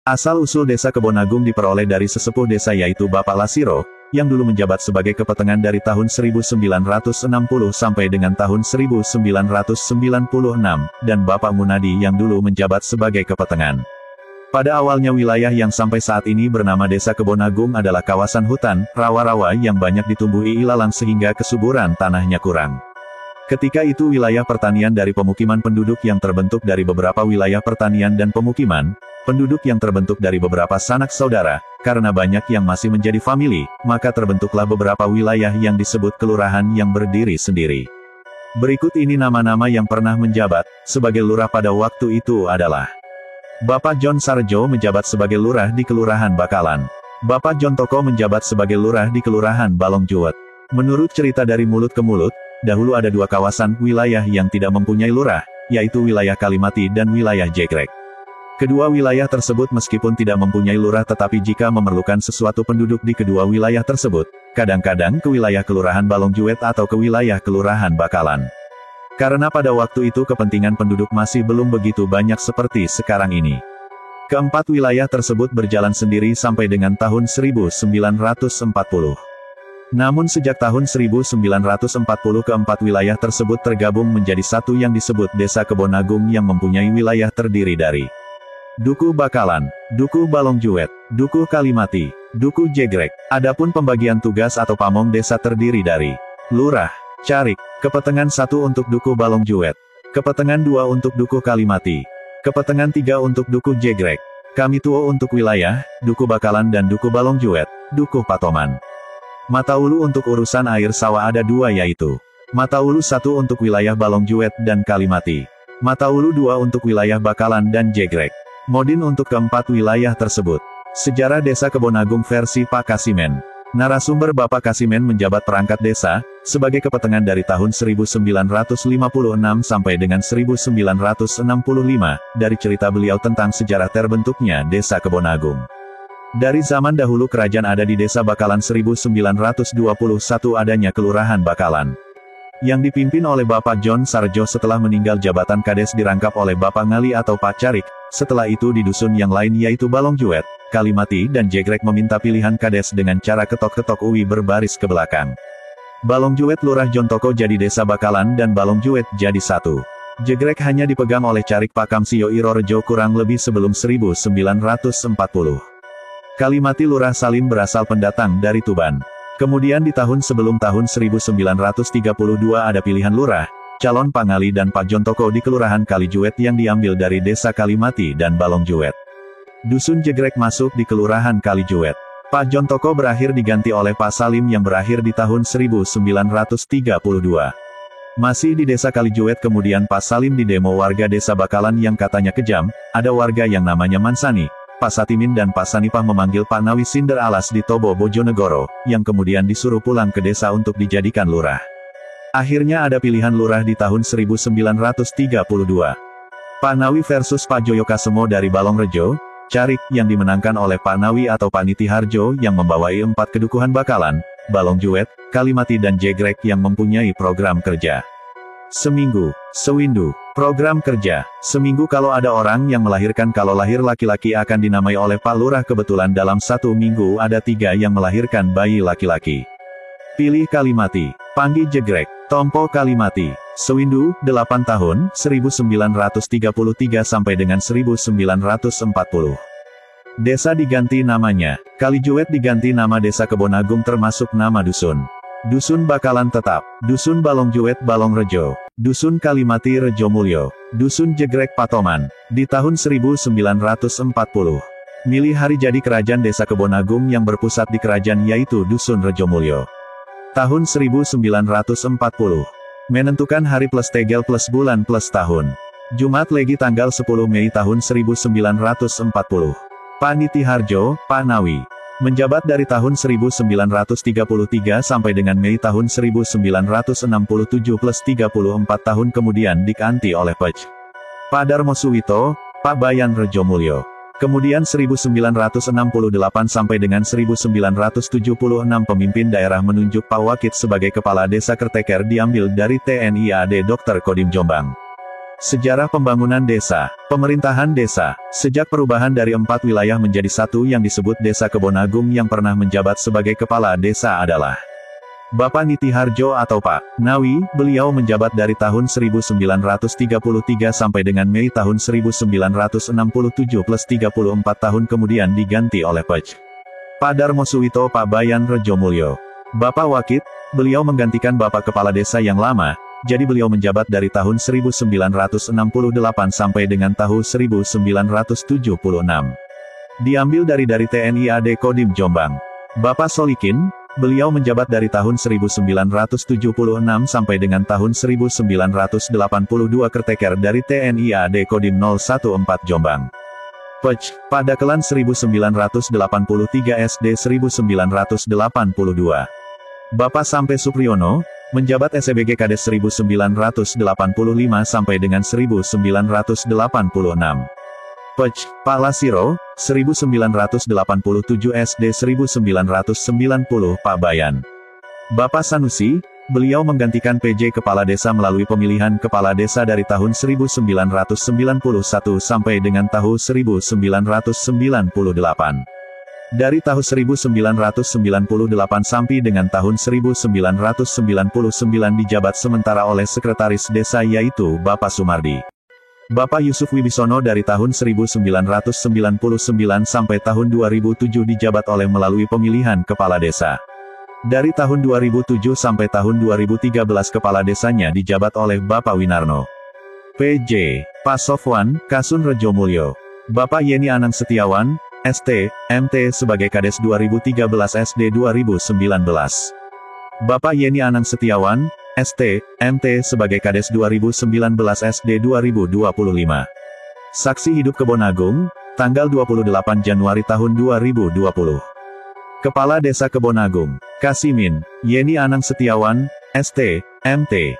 Asal-usul Desa Kebonagung diperoleh dari sesepuh desa yaitu Bapak Lasiro, yang dulu menjabat sebagai kepetengan dari tahun 1960 sampai dengan tahun 1996, dan Bapak Munadi yang dulu menjabat sebagai kepetengan. Pada awalnya wilayah yang sampai saat ini bernama Desa Kebonagung adalah kawasan hutan, rawa-rawa yang banyak ditumbuhi ilalang sehingga kesuburan tanahnya kurang. Ketika itu wilayah pertanian dari pemukiman penduduk yang terbentuk dari beberapa wilayah pertanian dan pemukiman, penduduk yang terbentuk dari beberapa sanak saudara, karena banyak yang masih menjadi famili, maka terbentuklah beberapa wilayah yang disebut kelurahan yang berdiri sendiri. Berikut ini nama-nama yang pernah menjabat sebagai lurah pada waktu itu adalah: Bapak John Sarjo menjabat sebagai lurah di Kelurahan Bakalan. Bapak John Toko menjabat sebagai lurah di Kelurahan Balong Juwet. Menurut cerita dari mulut ke mulut, dahulu ada dua kawasan wilayah yang tidak mempunyai lurah, yaitu wilayah Kalimati dan wilayah Jegrek. Kedua wilayah tersebut meskipun tidak mempunyai lurah tetapi jika memerlukan sesuatu penduduk di kedua wilayah tersebut, kadang-kadang ke wilayah Kelurahan Balong Juwet atau ke wilayah Kelurahan Bakalan. Karena pada waktu itu kepentingan penduduk masih belum begitu banyak seperti sekarang ini. Keempat wilayah tersebut berjalan sendiri sampai dengan tahun 1940. Namun sejak tahun 1940 keempat wilayah tersebut tergabung menjadi satu yang disebut Desa Kebonagung yang mempunyai wilayah terdiri dari Duku Bakalan, Duku Balong Juwet, Duku Kalimati, Duku Jegrek. Adapun pembagian tugas atau pamong desa terdiri dari Lurah, Carik, Kepetengan 1 untuk Duku Balong Juwet, Kepetengan 2 untuk Duku Kalimati, Kepetengan 3 untuk Duku Jegrek, Kamituo untuk wilayah, Duku Bakalan dan Duku Balong Juwet, Duku Patoman. Mataulu untuk urusan air sawah ada dua yaitu Mataulu 1 untuk wilayah Balong Juwet dan Kalimati, Mataulu 2 untuk wilayah Bakalan dan Jegrek. Modin untuk keempat wilayah tersebut. Sejarah Desa Kebonagung versi Pak Kasimen. Narasumber Bapak Kasimen menjabat perangkat desa, sebagai kepetengan dari tahun 1956 sampai dengan 1965, dari cerita beliau tentang sejarah terbentuknya Desa Kebonagung. Dari zaman dahulu kerajaan ada di Desa Bakalan 1921 adanya Kelurahan Bakalan, yang dipimpin oleh Bapak John Sarjo. Setelah meninggal jabatan Kades dirangkap oleh Bapak Ngali atau Pak Carik. Setelah itu di dusun yang lain yaitu Balong Juwet, Kalimati dan Jegrek meminta pilihan Kades dengan cara ketok-ketok uwi berbaris ke belakang. Balong Juwet Lurah John Toko jadi Desa Bakalan dan Balong Juwet jadi satu. Jegrek hanya dipegang oleh Carik Pak Kamsio Irorejo kurang lebih sebelum 1940. Kalimati Lurah Salim berasal pendatang dari Tuban. Kemudian di tahun sebelum tahun 1932 ada pilihan lurah, calon Pak Ngali dan Pak John Toko di Kelurahan Kalijuwet yang diambil dari Desa Kalimati dan Balong Juwet. Dusun Jegrek masuk di Kelurahan Kalijuwet. Pak John Toko berakhir diganti oleh Pak Salim yang berakhir di tahun 1932. Masih di Desa Kalijuwet kemudian Pak Salim didemo warga Desa Bakalan yang katanya kejam, ada warga yang namanya Mansani, Pak Satimin dan Pak Sanipah memanggil Pak Nawi Sinder Alas di Tobo Bojonegoro, yang kemudian disuruh pulang ke desa untuk dijadikan lurah. Akhirnya ada pilihan lurah di tahun 1932. Pak Nawi versus Pak Joyokasemo dari Balong Rejo, Carik, yang dimenangkan oleh Pak Nawi atau Pak Niti Harjo yang membawai 4 kedukuhan Bakalan, Balong Juwet, Kalimati dan Jegrek yang mempunyai program kerja. Seminggu, sewindu, program kerja, seminggu kalau ada orang yang melahirkan kalau lahir laki-laki akan dinamai oleh Pak Lurah kebetulan dalam 1 minggu ada 3 yang melahirkan bayi laki-laki. Pilih Kalimati, panggil Jegrek, tompo Kalimati. Sewindu, 8 tahun, 1933 sampai dengan 1940. Desa diganti namanya, Kalijuwet diganti nama Desa Kebonagung termasuk nama dusun. Dusun Bakalan tetap, Dusun Balong Juwet Balong Rejo, Dusun Kalimati Rejo Mulyo, Dusun Jegrek Patoman, di tahun 1940. Milih hari jadi kerajaan Desa Kebonagung yang berpusat di kerajaan yaitu Dusun Rejo Mulyo. Tahun 1940. Menentukan hari plus tegel plus bulan plus tahun. Jumat Legi tanggal 10 Mei tahun 1940. Pak Niti Harjo, Pak Nawi. Menjabat dari tahun 1933 sampai dengan Mei tahun 1967 plus 34 tahun kemudian diganti oleh Pej. Pak Darmo Suwito, Pak Bayan Rejo Mulyo. Kemudian 1968 sampai dengan 1976 pemimpin daerah menunjuk Pak Wakit sebagai Kepala Desa Kerteker diambil dari TNI AD Dr. Kodim Jombang. Sejarah pembangunan desa. Pemerintahan desa. Sejak perubahan dari 4 wilayah menjadi 1 yang disebut Desa Kebonagung, yang pernah menjabat sebagai kepala desa adalah Bapak Niti Harjo atau Pak Nawi. Beliau menjabat dari tahun 1933 sampai dengan Mei tahun 1967 plus 34 tahun kemudian diganti oleh Pej Pak Darmo Suwito Pak Bayan Rejomulyo. Bapak Wakit, beliau menggantikan Bapak Kepala Desa yang lama. Jadi beliau menjabat dari tahun 1968 sampai dengan tahun 1976. Diambil dari TNI AD Kodim Jombang. Bapak Solikin, beliau menjabat dari tahun 1976 sampai dengan tahun 1982 Kerteker dari TNI AD Kodim 014 Jombang. Pej, pada Kelan 1983 SD 1982. Bapak Sampe Supriyono, menjabat SEBG Kades 1985 sampai dengan 1986. Pej, Pak Lasiro, 1987 SD 1990 Pak Bayan. Bapak Sanusi, beliau menggantikan PJ Kepala Desa melalui pemilihan Kepala Desa dari tahun 1991 sampai dengan tahun 1998. Dari tahun 1998 sampai dengan tahun 1999 dijabat sementara oleh Sekretaris Desa yaitu Bapak Sumardi. Bapak Yusuf Wibisono dari tahun 1999 sampai tahun 2007 dijabat oleh melalui pemilihan Kepala Desa. Dari tahun 2007 sampai tahun 2013 Kepala Desanya dijabat oleh Bapak Winarno. PJ, Pak Sofwan, Kasun Rejomulyo. Bapak Yeni Anang Setiawan, ST, MT sebagai Kades 2013 SD 2019. Bapak Yeni Anang Setiawan, ST, MT sebagai Kades 2019 SD 2025. Saksi hidup Kebonagung, tanggal 28 Januari tahun 2020. Kepala Desa Kebonagung, Kasimin, Yeni Anang Setiawan, ST, MT.